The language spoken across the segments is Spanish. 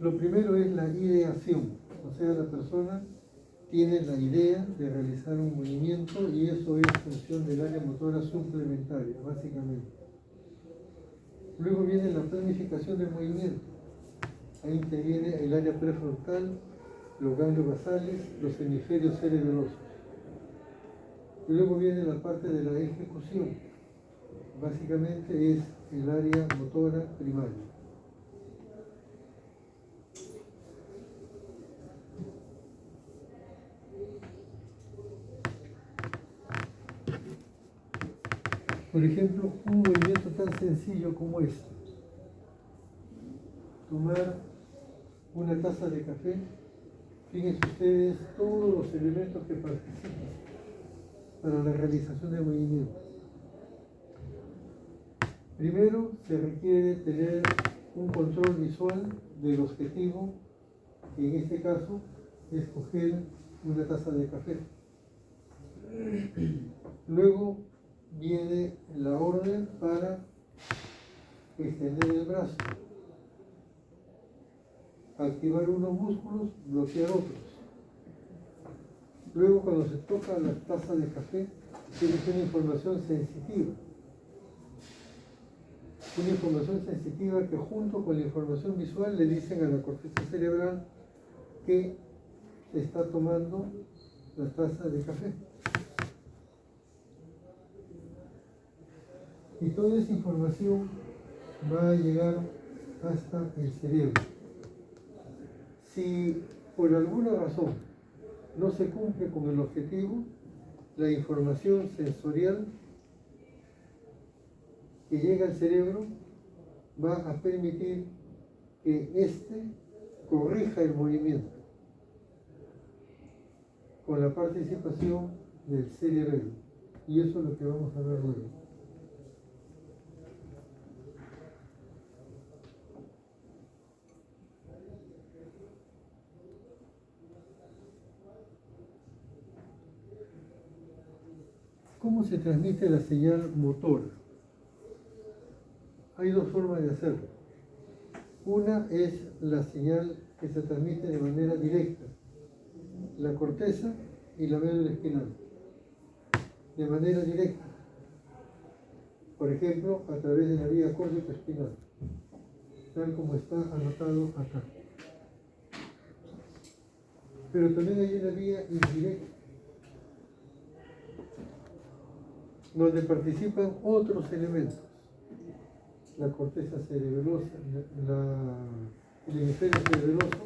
Lo primero es la ideación, o sea, la persona tiene la idea de realizar un movimiento y eso es función del área motora suplementaria, básicamente. Luego viene la planificación del movimiento. Ahí interviene el área prefrontal, los ganglios basales, los hemisferios cerebelosos. Y luego viene la parte de la ejecución. Básicamente es el área motora primaria. Por ejemplo, un movimiento tan sencillo como este. Tomar una taza de café. Fíjense ustedes todos los elementos que participan para la realización del movimiento. Primero, se requiere tener un control visual del objetivo, que en este caso es coger una taza de café. Luego viene la orden para extender el brazo, activar unos músculos, bloquear otros. Luego, cuando se toca la taza de café, tiene una información sensitiva. Una información sensitiva que junto con la información visual le dicen a la corteza cerebral que se está tomando la taza de café. Y toda esa información va a llegar hasta el cerebro. Si por alguna razón no se cumple con el objetivo, la información sensorial que llega al cerebro va a permitir que éste corrija el movimiento con la participación del cerebelo. Y eso es lo que vamos a ver luego. ¿Cómo se transmite la señal motora? Hay dos formas de hacerlo. Una es la señal que se transmite de manera directa, la corteza y la médula espinal, de manera directa. Por ejemplo, a través de la vía córtico-espinal, tal como está anotado acá. Pero también hay una vía indirecta, donde participan otros elementos. La corteza cerebelosa, el hemisferio cerebeloso,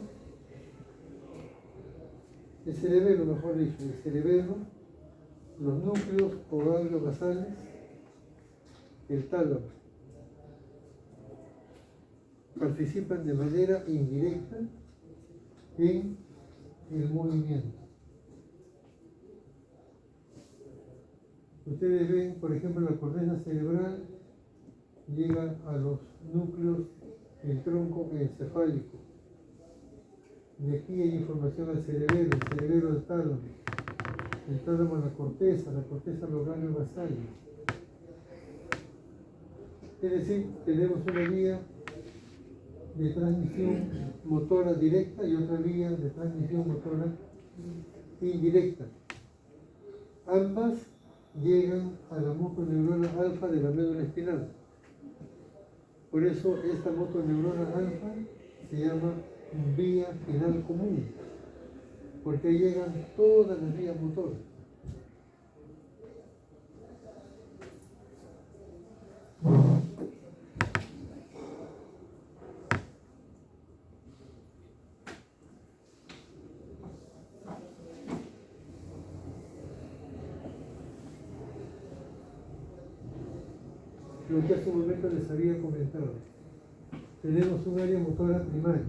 el cerebelo, mejor dicho, el cerebelo, los núcleos o ganglios basales, el tálamo. Participan de manera indirecta en el movimiento. Ustedes ven, por ejemplo, la corteza cerebral llega a los núcleos del tronco encefálico. De aquí hay información al cerebelo, el cerebelo al tálamo, el tálamo a la corteza a los ganglios basales. Es decir, tenemos una vía de transmisión motora directa y otra vía de transmisión motora indirecta. Ambas llegan a la motoneurona alfa de la médula espinal. Por eso esta motoneurona alfa se llama vía final común, porque ahí llegan todas las vías motoras. Lo que hace un momento les había comentado. Tenemos un área motora primaria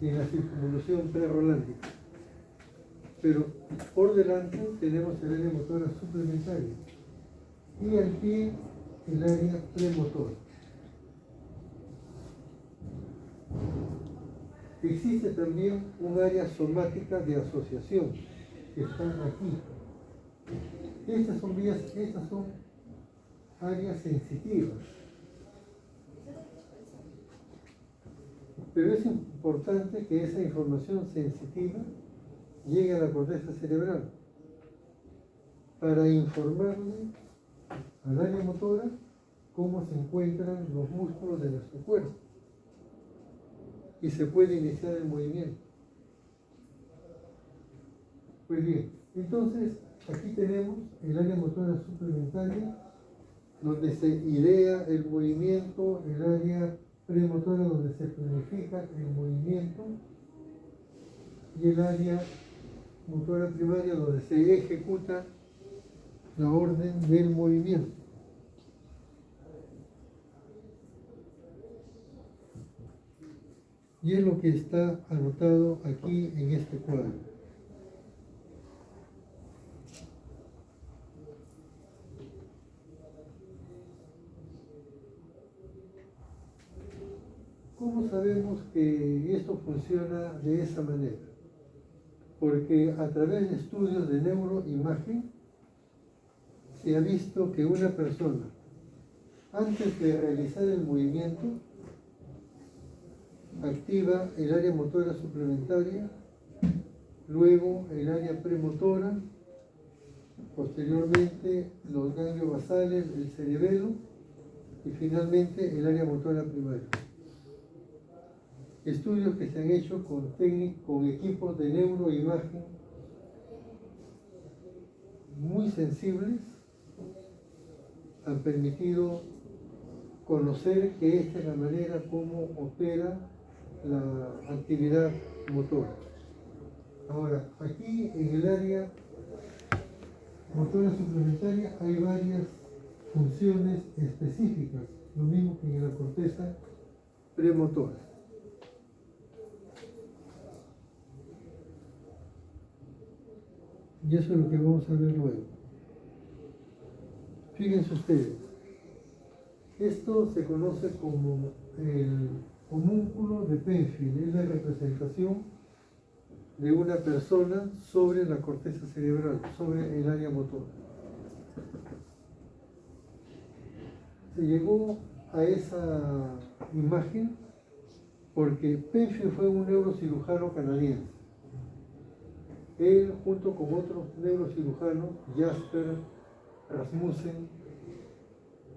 en la circunvolución prerolándica, pero por delante tenemos el área motora suplementaria y al pie el área premotora. Existe también un área somática de asociación que está aquí. Estas son áreas sensitivas. Pero es importante que esa información sensitiva llegue a la corteza cerebral para informarle al área motora cómo se encuentran los músculos de nuestro cuerpo y se puede iniciar el movimiento. Pues bien, entonces aquí tenemos el área motora suplementaria, donde se idea el movimiento, el área premotora donde se planifica el movimiento y el área motora primaria donde se ejecuta la orden del movimiento. Y es lo que está anotado aquí en este cuadro. ¿Cómo sabemos que esto funciona de esa manera? Porque a través de estudios de neuroimagen se ha visto que una persona, antes de realizar el movimiento, activa el área motora suplementaria, luego el área premotora, posteriormente los ganglios basales, el cerebelo y finalmente el área motora primaria. Estudios que se han hecho con equipos de neuroimagen muy sensibles han permitido conocer que esta es la manera como opera la actividad motora. Ahora, aquí en el área motora suplementaria hay varias funciones específicas, lo mismo que en la corteza premotora. Y eso es lo que vamos a ver luego. Fíjense ustedes, esto se conoce como el homúnculo de Penfield, es la representación de una persona sobre la corteza cerebral, sobre el área motora. Se llegó a esa imagen porque Penfield fue un neurocirujano canadiense. Él, junto con otros neurocirujanos, Jasper, Rasmussen,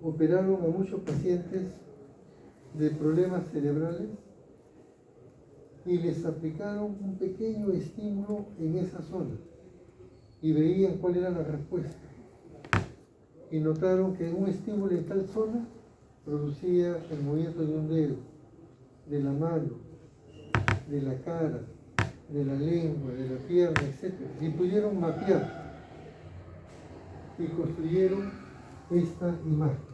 operaron a muchos pacientes de problemas cerebrales y les aplicaron un pequeño estímulo en esa zona y veían cuál era la respuesta. Y notaron que un estímulo en tal zona producía el movimiento de un dedo, de la mano, de la cara, de la lengua, de la pierna, etc. Y pudieron mapear y construyeron esta imagen.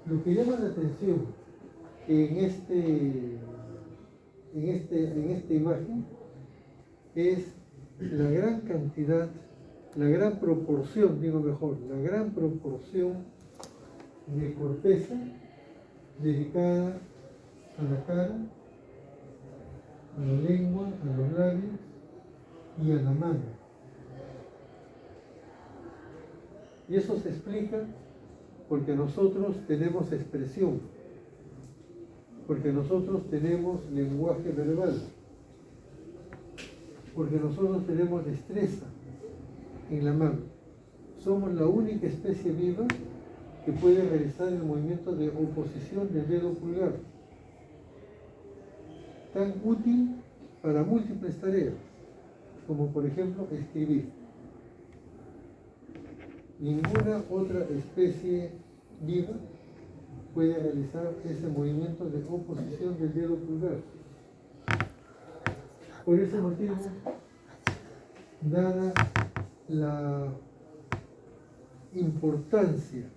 Lo que llama la atención en esta imagen es la gran cantidad, la gran proporción, digo mejor, la gran proporción de corteza dedicada a la cara, a la lengua, a los labios y a la mano. Y eso se explica porque nosotros tenemos expresión, porque nosotros tenemos lenguaje verbal, porque nosotros tenemos destreza en la mano. Somos la única especie viva que puede realizar el movimiento de oposición del dedo pulgar, tan útil para múltiples tareas, como por ejemplo escribir. Ninguna otra especie viva puede realizar ese movimiento de oposición del dedo pulgar. Por ese motivo, dada la importancia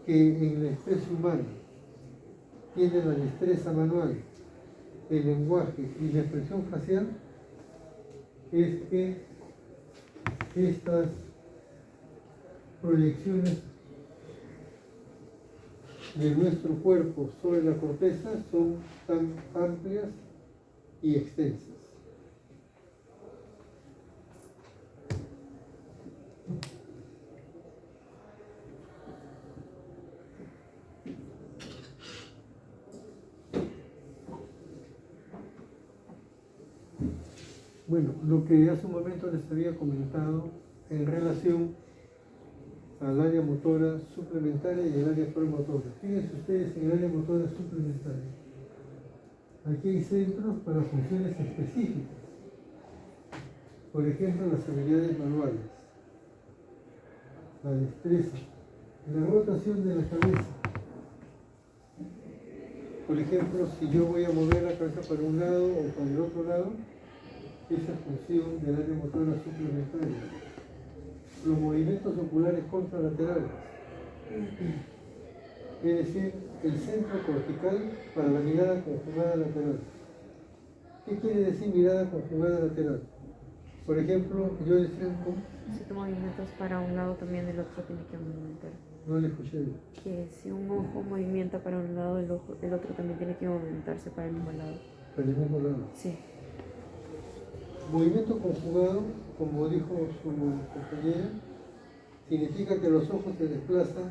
que en la especie humana tiene la destreza manual, el lenguaje y la expresión facial, es que estas proyecciones de nuestro cuerpo sobre la corteza son tan amplias y extensas. Bueno, lo que hace un momento les había comentado en relación al área motora suplementaria y el área promotora. Fíjense ustedes en el área motora suplementaria. Aquí hay centros para funciones específicas. Por ejemplo, las habilidades manuales, la destreza, la rotación de la cabeza. Por ejemplo, si yo voy a mover la cabeza para un lado o para el otro lado, esa función del área motora suplementaria. Los movimientos oculares contralaterales, es decir, el centro cortical para la mirada conjugada lateral. ¿Qué quiere decir mirada conjugada lateral? Por ejemplo, yo decía, Si tu movimientos para un lado, también el otro tiene que movimentar. no le escuché bien. Que si un ojo movimienta para un lado, el otro también tiene que movimentarse para el mismo lado. Para el mismo lado. Sí. Movimiento conjugado, como dijo su compañera, significa que los ojos se desplazan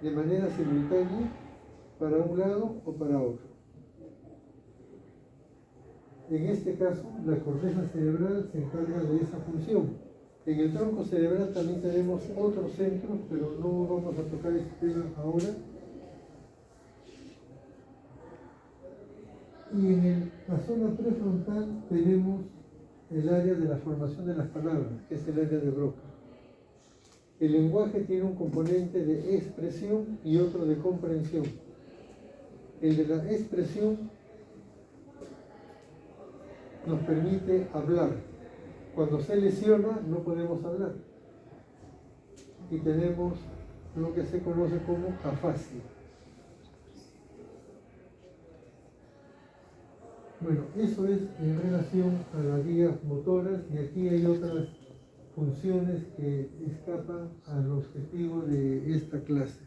de manera simultánea para un lado o para otro. En este caso, la corteza cerebral se encarga de esa función. En el tronco cerebral también tenemos otros centros, pero no vamos a tocar ese tema ahora. Y en la zona prefrontal tenemos el área de la formación de las palabras, que es el área de Broca. El lenguaje tiene un componente de expresión y otro de comprensión. El de la expresión nos permite hablar. Cuando se lesiona no podemos hablar. Y tenemos lo que se conoce como afasia. Bueno, eso es en relación a las vías motoras, y aquí hay otras funciones que escapan al objetivo de esta clase.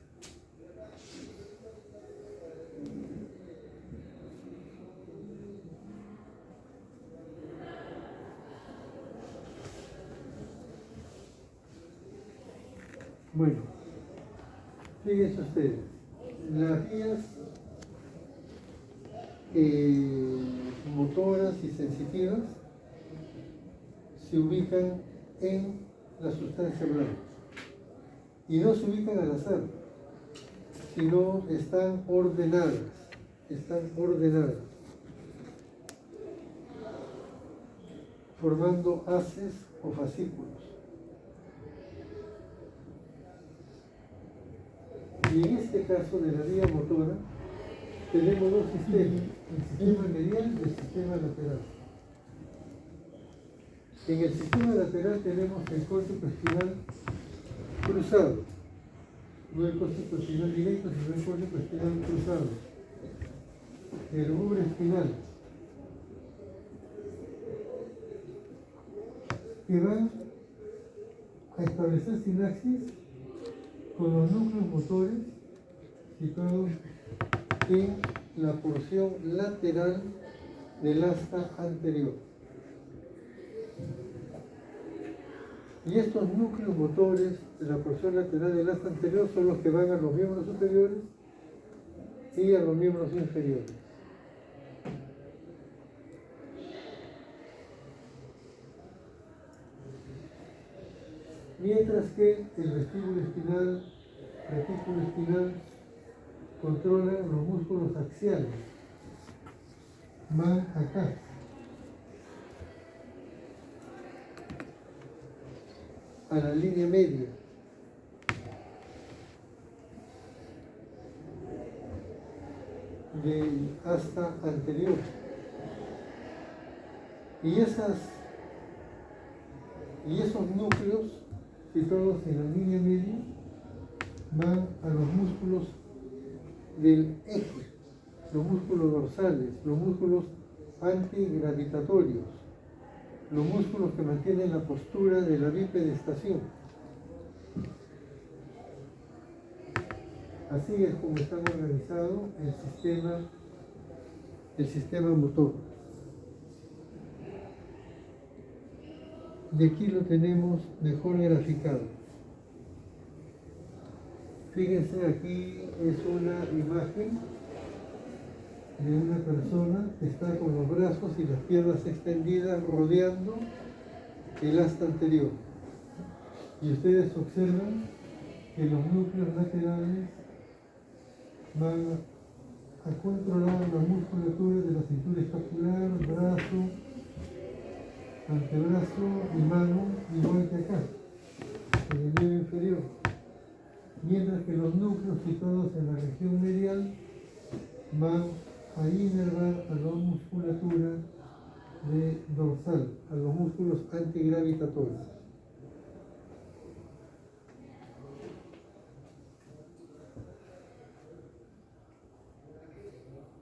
Bueno, fíjense ustedes, las vías motoras y sensitivas se ubican en la sustancia blanca y no se ubican al azar, sino están ordenadas, formando haces o fascículos. Y en este caso de la vía motora tenemos dos sistemas, el sistema medial y el sistema lateral. En el sistema lateral tenemos el córtex espinal cruzado, no el córtex espinal directo, sino el córtex espinal cruzado. El rubro espinal, que va a establecer sinapsis con los núcleos motores situados en la porción lateral del asta anterior. Y estos núcleos motores de la porción lateral del asta anterior son los que van a los miembros superiores y a los miembros inferiores. Mientras que el vestíbulo espinal, retículo espinal, controla los músculos axiales. Van acá. A la línea media. Del asta anterior. Y esos núcleos, situados en la línea media, van a los músculos del eje, los músculos dorsales, los músculos antigravitatorios, los músculos que mantienen la postura de la bipedestación. Así es como está organizado el sistema motor. De aquí lo tenemos mejor graficado. Fíjense, aquí es una imagen de una persona que está con los brazos y las piernas extendidas rodeando el asta anterior. Y ustedes observan que los núcleos laterales van a controlar la musculatura de la cintura escapular, brazo, antebrazo y mano, igual que acá, en el medio inferior. Mientras que los núcleos situados en la región medial van a inervar a la musculatura dorsal, a los músculos antigravitatorios.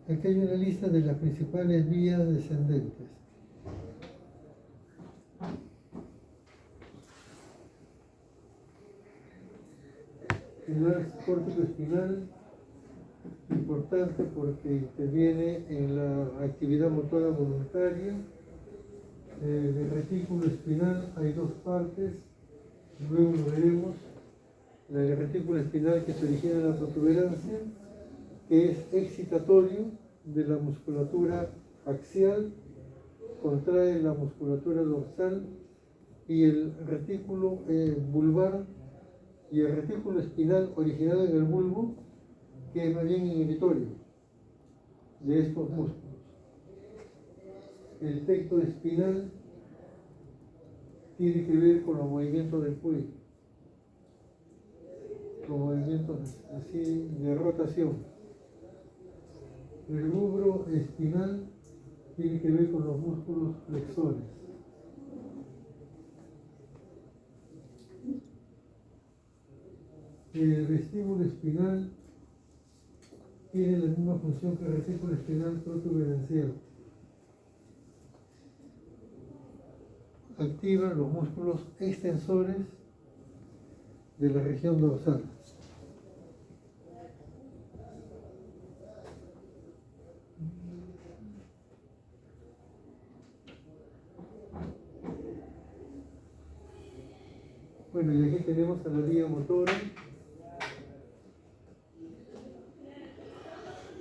Aquí hay una lista de las principales vías descendentes. El arco córtico-espinal, importante porque interviene en la actividad motora voluntaria. El retículo espinal hay dos partes, luego lo veremos. El retículo espinal que se origina en la protuberancia, que es excitatorio de la musculatura axial, contrae la musculatura dorsal, y el retículo vulvar y el retículo espinal originado en el bulbo, que es más bien inhibitorio de estos músculos. El tecto espinal tiene que ver con los movimientos del cuello, con movimientos así de rotación. El rubro espinal tiene que ver con los músculos flexores. El vestíbulo espinal tiene la misma función que el retículo espinal protuberancial. Activa los músculos extensores de la región dorsal. Bueno, y aquí tenemos a la vía motora.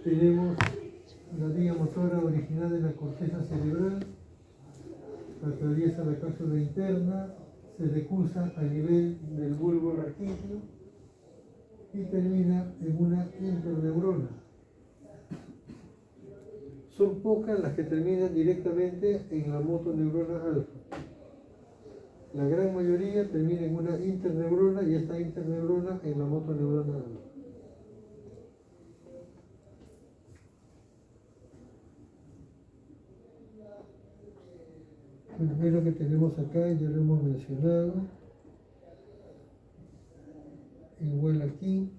Tenemos la vía motora originada en la corteza cerebral, atraviesa la cápsula interna, se decusa a nivel del bulbo raquídeo y termina en una interneurona. Son pocas las que terminan directamente en la motoneurona alfa. La gran mayoría termina en una interneurona y esta interneurona en la motoneurona alfa. Bueno, es lo que tenemos acá, ya lo hemos mencionado. Igual aquí.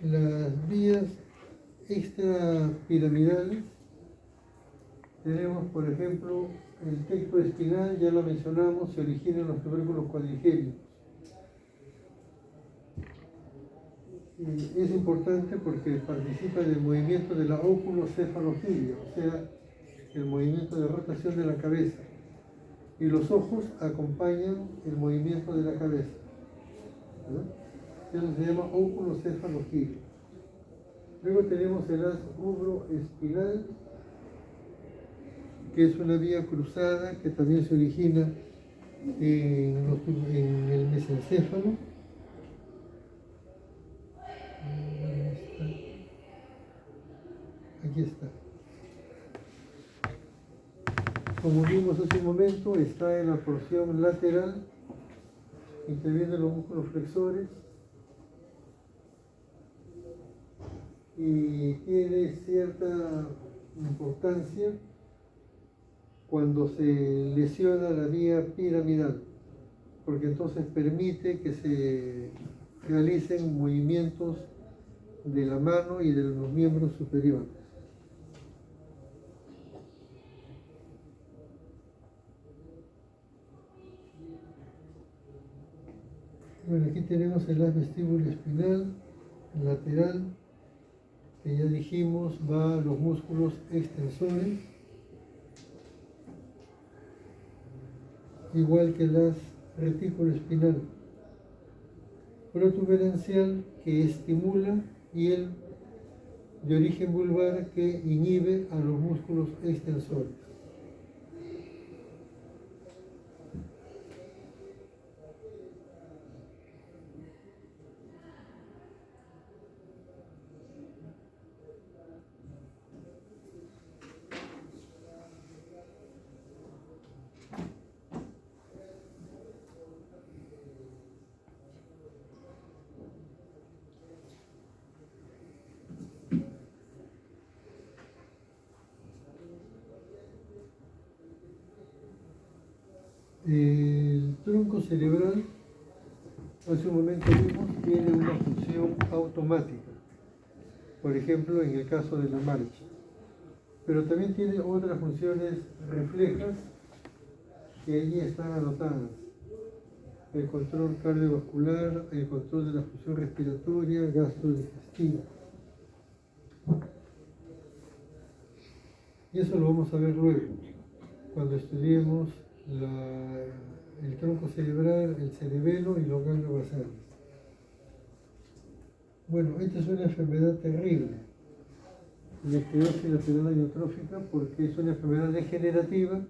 Las vías extrapiramidales, tenemos por ejemplo el tecto espinal, ya lo mencionamos, se origina en los tubérculos cuadrigémenos. Es importante porque participa del movimiento de la óculo-cefalogilia, o sea, el movimiento de rotación de la cabeza, y los ojos acompañan el movimiento de la cabeza. Eso se llama óculo-cefalogilia. Luego tenemos el haz rubroespinal, que es una vía cruzada que también se origina en el mesencéfalo. Aquí está. Como vimos hace un momento, está en la porción lateral, intervienen los músculos flexores y tiene cierta importancia cuando se lesiona la vía piramidal, porque entonces permite que se realicen movimientos de la mano y de los miembros superiores. Bueno, aquí tenemos el haz vestíbulo espinal lateral, que ya dijimos va a los músculos extensores, igual que el haz retículo espinal. protuberancial que estimula y el de origen vulvar que inhibe a los músculos extensores. El tronco cerebral, hace un momento vimos, tiene una función automática, por ejemplo en el caso de la marcha, pero también tiene otras funciones reflejas que allí están anotadas: el control cardiovascular, el control de la función respiratoria, gastrodigestiva. Y eso lo vamos a ver luego, cuando estudiemos el tronco cerebral, el cerebelo y los ganglios basales. Bueno, esta es una enfermedad terrible, la esclerosis lateral amiotrófica, porque es una enfermedad degenerativa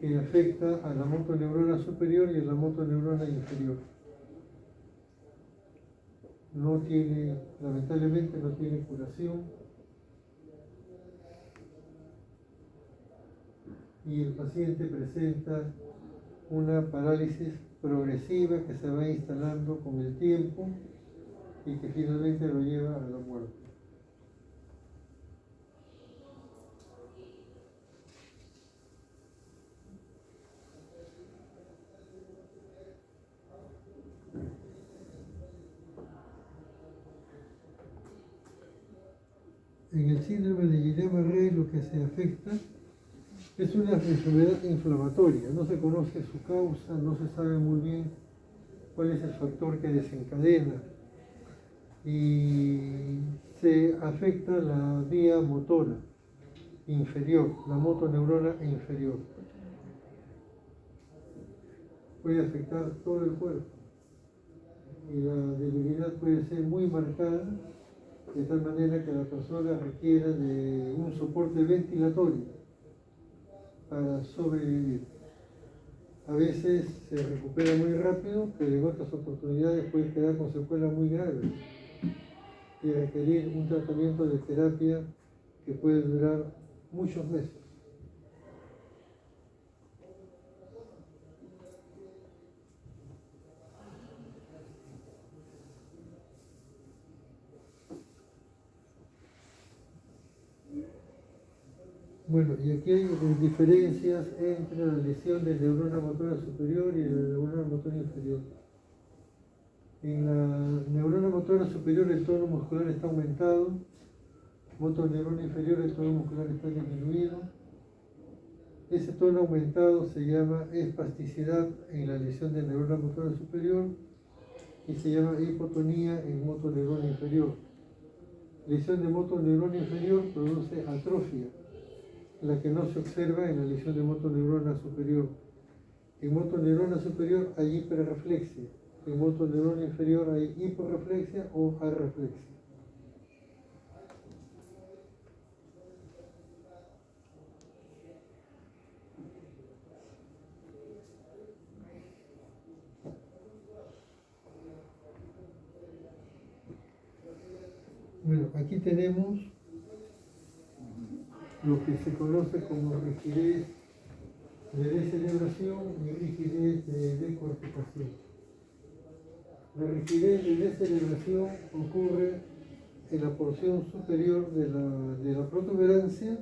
que afecta a la motoneurona superior y a la motoneurona inferior. Lamentablemente no tiene curación, y el paciente presenta una parálisis progresiva que se va instalando con el tiempo y que finalmente lo lleva a la muerte. En el síndrome de Guillain-Barré lo que se afecta es una enfermedad inflamatoria. No se conoce su causa, no se sabe muy bien cuál es el factor que desencadena, y se afecta la vía motora inferior, la motoneurona inferior. Puede afectar todo el cuerpo y la debilidad puede ser muy marcada, de tal manera que la persona requiera de un soporte ventilatorio para sobrevivir. A veces se recupera muy rápido, pero en otras oportunidades puede quedar con secuelas muy graves y requerir un tratamiento de terapia que puede durar muchos meses. Bueno, y aquí hay diferencias entre la lesión de neurona motora superior y la neurona motora inferior. En la neurona motora superior el tono muscular está aumentado, motoneurona inferior el tono muscular está disminuido. Ese tono aumentado se llama espasticidad en la lesión de neurona motora superior y se llama hipotonía en motoneurona inferior. Lesión de motoneurona inferior produce atrofia, la que no se observa en la lesión de motoneurona superior. En motoneurona superior hay hiperreflexia, en motoneurona inferior hay hiporreflexia o arreflexia. Bueno, aquí tenemos lo que se conoce como rigidez de descerebración y rigidez de decorticación. La rigidez de descerebración ocurre en la porción superior de la protuberancia,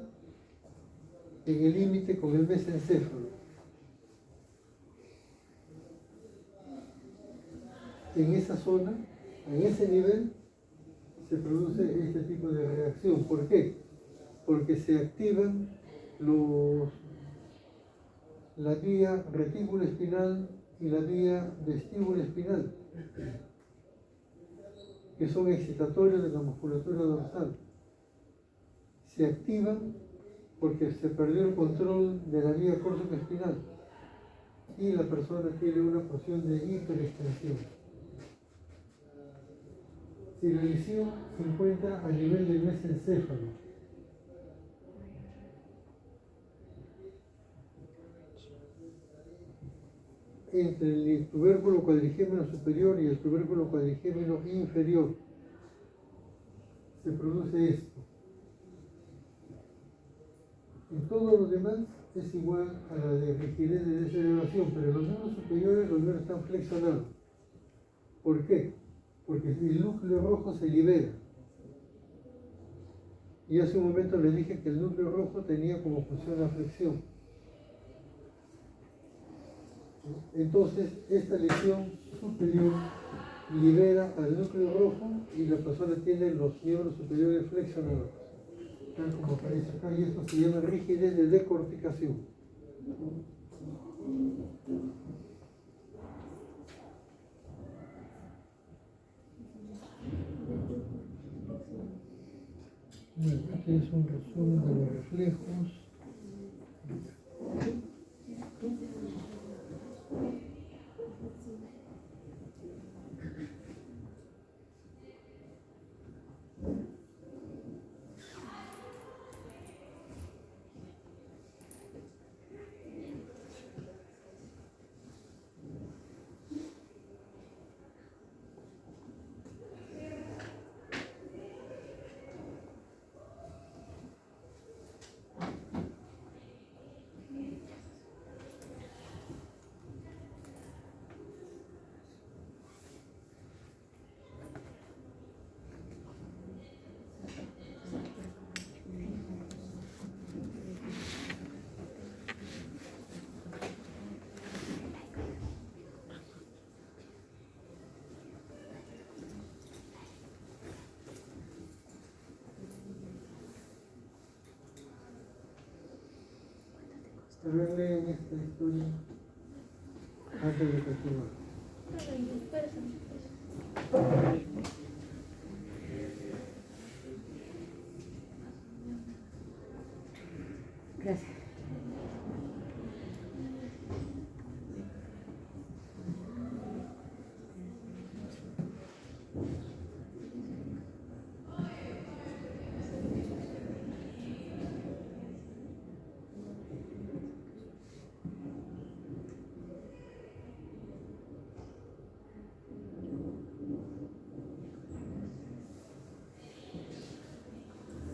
en el límite con el mesencéfalo. En esa zona, en ese nivel, se produce este tipo de reacción. ¿Por qué? Porque se activan la vía retículo-espinal y la vía vestíbulo-espinal, que son excitatorios de la musculatura dorsal. Se activan porque se perdió el control de la vía córtico-espinal y la persona tiene una porción de hiperextensión. si la lesión se encuentra a nivel del mesencéfalo, entre el tubérculo cuadrigémino superior y el tubérculo cuadrigémino inferior, se produce esto. En todos los demás es igual a la de rigidez de deselevación, pero en los miembros superiores los miembros están flexionados. ¿Por qué? Porque el núcleo rojo se libera. Y hace un momento les dije que el núcleo rojo tenía como función la flexión. Entonces, esta lesión superior libera al núcleo rojo y la persona tiene los miembros superiores flexionados, tal como aparece acá, y esto se llama rigidez de decorticación. Bueno, aquí es un resumen de los reflejos. A ver, leen esta historia antes de continuar. Gracias.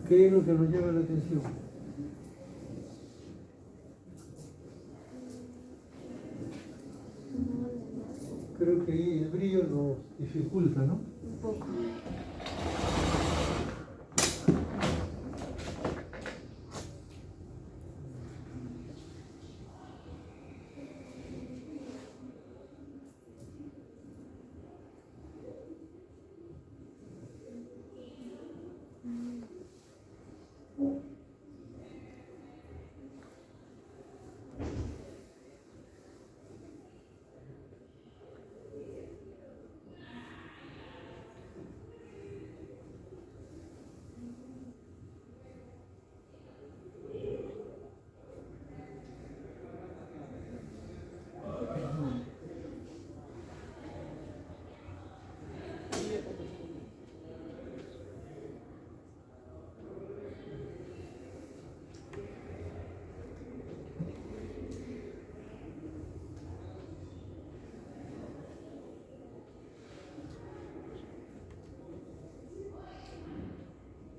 ¿Qué es lo que nos llama la atención? Creo que ahí el brillo nos dificulta, ¿no? Un poco.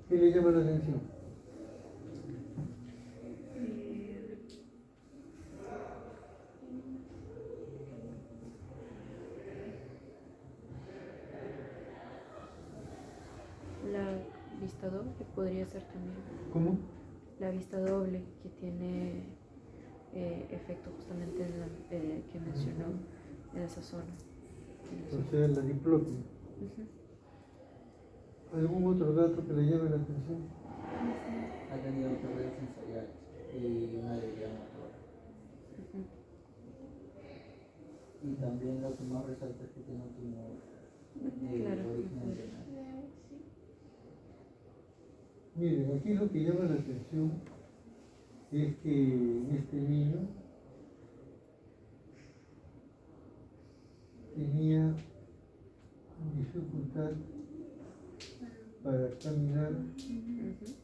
¿Qué le llama la atención? La vista doble podría ser también. ¿Cómo? La vista doble que tiene efecto justamente en la, que mencionó en esa zona. O sea, la diplopia. ¿Algún otro dato que le llame la atención? Ha tenido pérdida sensorial y una debilidad motora. Y también lo que más resalta es que tiene un tumor de Claro. origen renal. Miren, aquí lo que llama la atención es que este niño tenía dificultad para caminar Ujú.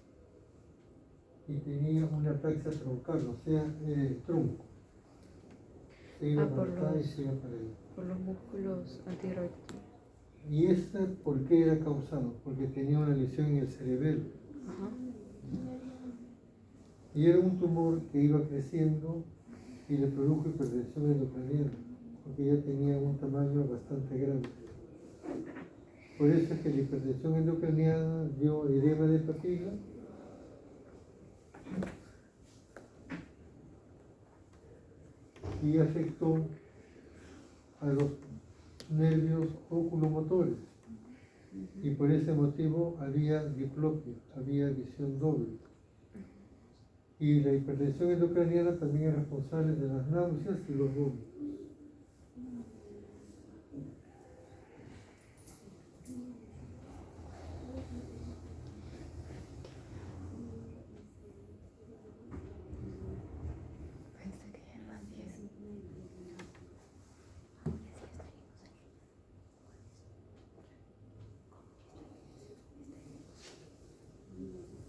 y tenía una taxa troncal, o sea, tronco. Se iba Ah, para acá y se iba para allá. por los músculos antirrotatorios. ¿Y esta por qué era causado? Porque tenía una lesión en el cerebelo. Ajá. Y era un tumor que iba creciendo y le produjo hipertensión endocraniana, porque ya tenía un tamaño bastante grande. Por eso es que la hipertensión endocraniana dio edema de papila y afectó a los nervios oculomotores. Y por ese motivo había diplopia, había visión doble. Y la hipertensión endocraniana también es responsable de las náuseas y los vómitos.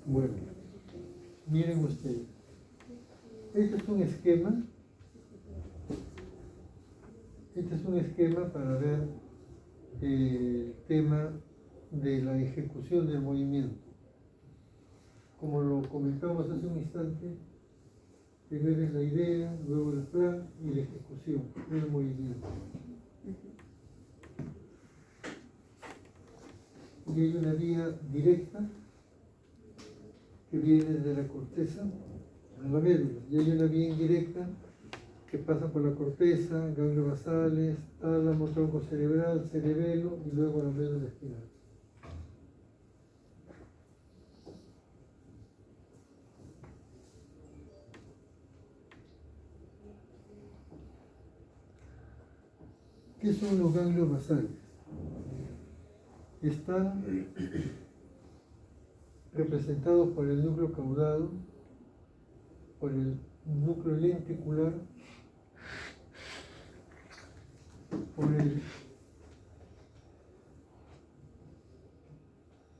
Bueno, miren ustedes. Este es un esquema. Este es un esquema para ver el tema de la ejecución del movimiento. Como lo comentamos hace un instante, primero es la idea, luego el plan y la ejecución del movimiento. Y hay una vía directa que viene desde la corteza a la médula, y hay una vía indirecta que pasa por la corteza, ganglios basales, tálamo, tronco cerebral, cerebelo y luego a la médula espinal. ¿Qué son los ganglios basales? Están representados por el núcleo caudado, por el núcleo lenticular, por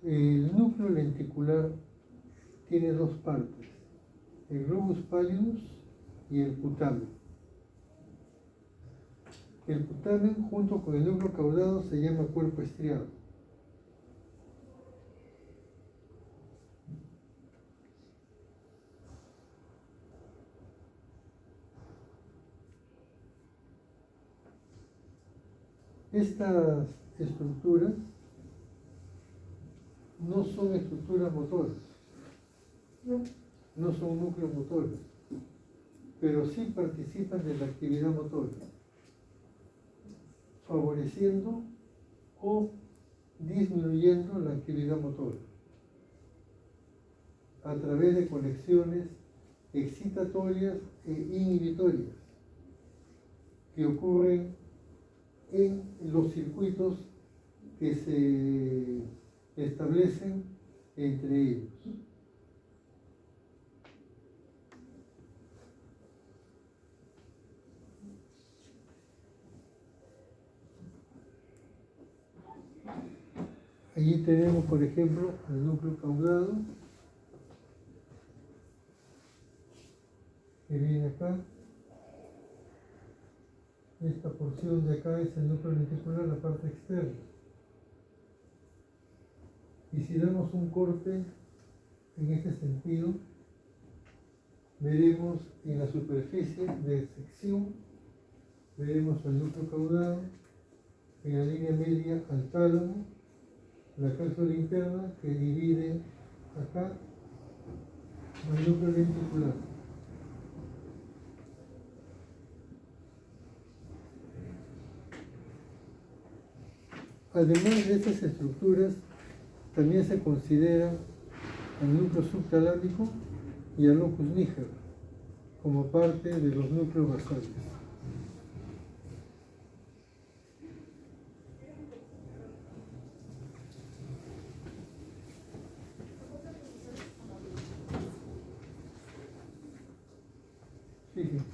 el núcleo lenticular tiene dos partes, el globus pallidus y el putamen. El putamen junto con el núcleo caudado se llama cuerpo estriado. Estas estructuras no son estructuras motoras, no son núcleos motores, pero sí participan de la actividad motora, favoreciendo o disminuyendo la actividad motora a través de conexiones excitatorias e inhibitorias que ocurren en los circuitos que se establecen entre ellos. Allí tenemos, por ejemplo, el núcleo caudado, que viene acá. Esta porción de acá es el núcleo lenticular, la parte externa. Y si damos un corte en este sentido, veremos en la superficie de sección, veremos el núcleo caudado, en la línea media al tálamo, la cápsula interna que divide acá al núcleo lenticular. Además de estas estructuras, también se considera al núcleo subtalámico y al locus níger como parte de los núcleos basales. Fíjense.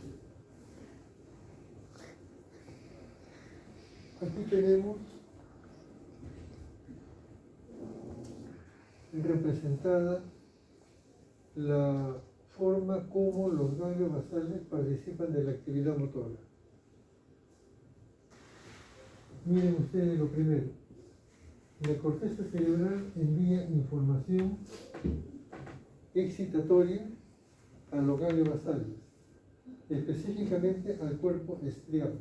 Aquí tenemos representada la forma como los ganglios basales participan de la actividad motora. Miren ustedes lo primero. La corteza cerebral envía información excitatoria a los ganglios basales, específicamente al cuerpo estriado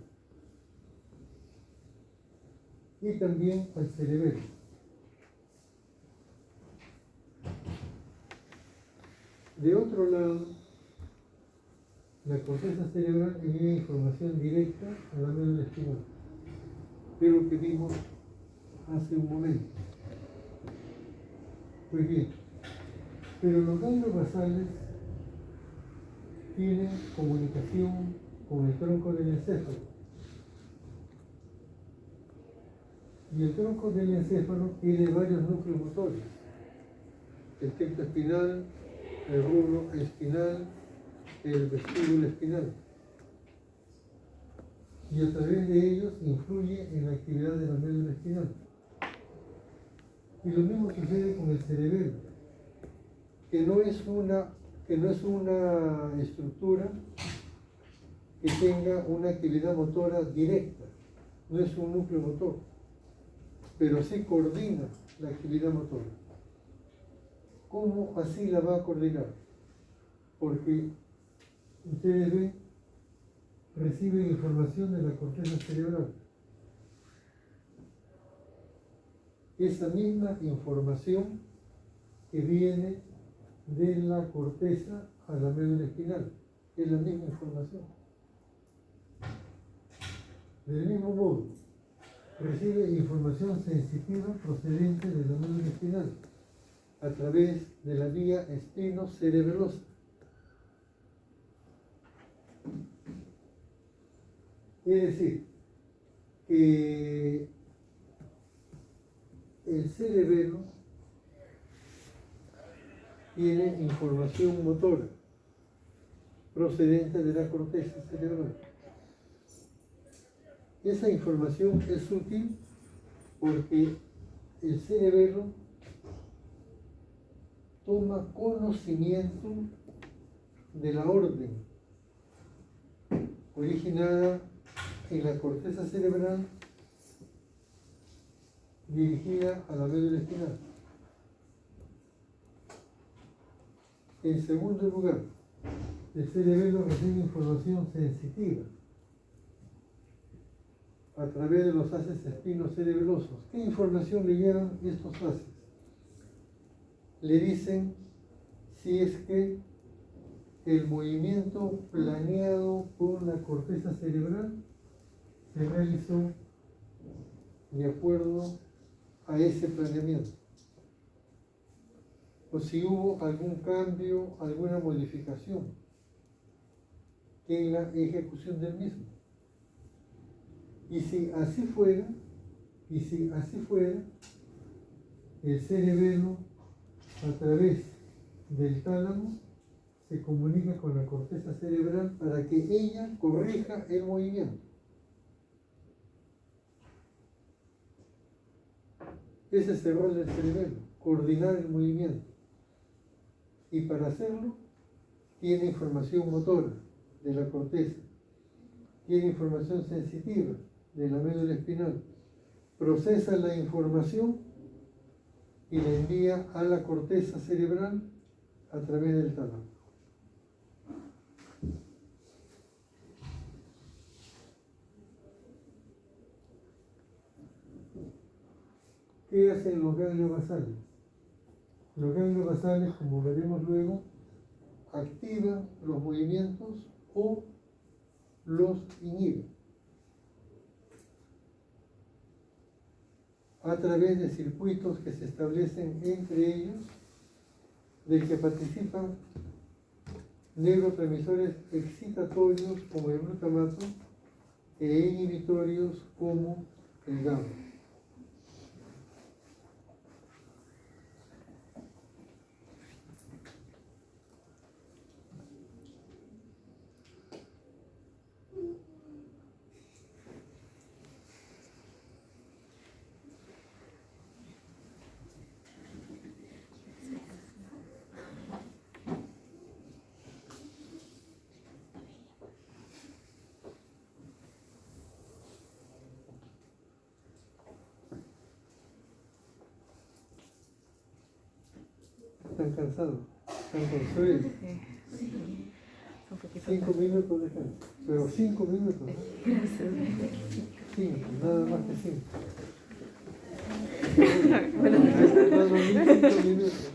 y también al cerebelo. De otro lado, la corteza cerebral envía información directa a la médula espinal, de lo que vimos hace un momento. Pues bien, pero los ganglios basales tienen comunicación con el tronco del encéfalo. Y el tronco del encéfalo tiene varios núcleos motores: el tecto espinal, el rubro espinal, el vestíbulo espinal. Y a través de ellos influye en la actividad de la médula espinal. Y lo mismo sucede con el cerebelo, que no es una estructura que tenga una actividad motora directa, no es un núcleo motor, pero sí coordina la actividad motora. ¿Cómo así la va a coordinar? Porque ustedes ven, reciben información de la corteza cerebral. Esa misma información que viene de la corteza a la médula espinal, es la misma información. Del mismo modo, recibe información sensitiva procedente de la médula espinal a través de la vía espinocerebelosa. Es decir, que el cerebelo tiene información motora procedente de la corteza cerebral. Esa información es útil porque el cerebelo toma conocimiento de la orden originada en la corteza cerebral dirigida a la médula espinal. En segundo lugar, el cerebelo recibe información sensitiva a través de los haces espinocerebelosos. ¿Qué información le llevan estos haces? Le dicen si es que el movimiento planeado por la corteza cerebral se realizó de acuerdo a ese planeamiento, o si hubo algún cambio, alguna modificación en la ejecución del mismo. Y si así fuera, el cerebelo a través del tálamo se comunica con la corteza cerebral para que ella corrija el movimiento. Ese es el rol del cerebelo, coordinar el movimiento. Y para hacerlo, tiene información motora de la corteza, tiene información sensitiva de la médula espinal, procesa la información y la envía a la corteza cerebral a través del tálamo. ¿Qué hacen los ganglios basales? Los ganglios basales, como veremos luego, activan los movimientos o los inhiben a través de circuitos que se establecen entre ellos, del que participan neurotransmisores excitatorios como el glutamato e inhibitorios como el GABA. están cansados, están con sueño. Sí. Un poquito 5 minutos de descanso, pero 5 minutos, ¿no? Gracias. 5, nada más que 5. Bueno, Para dormir 5 minutos.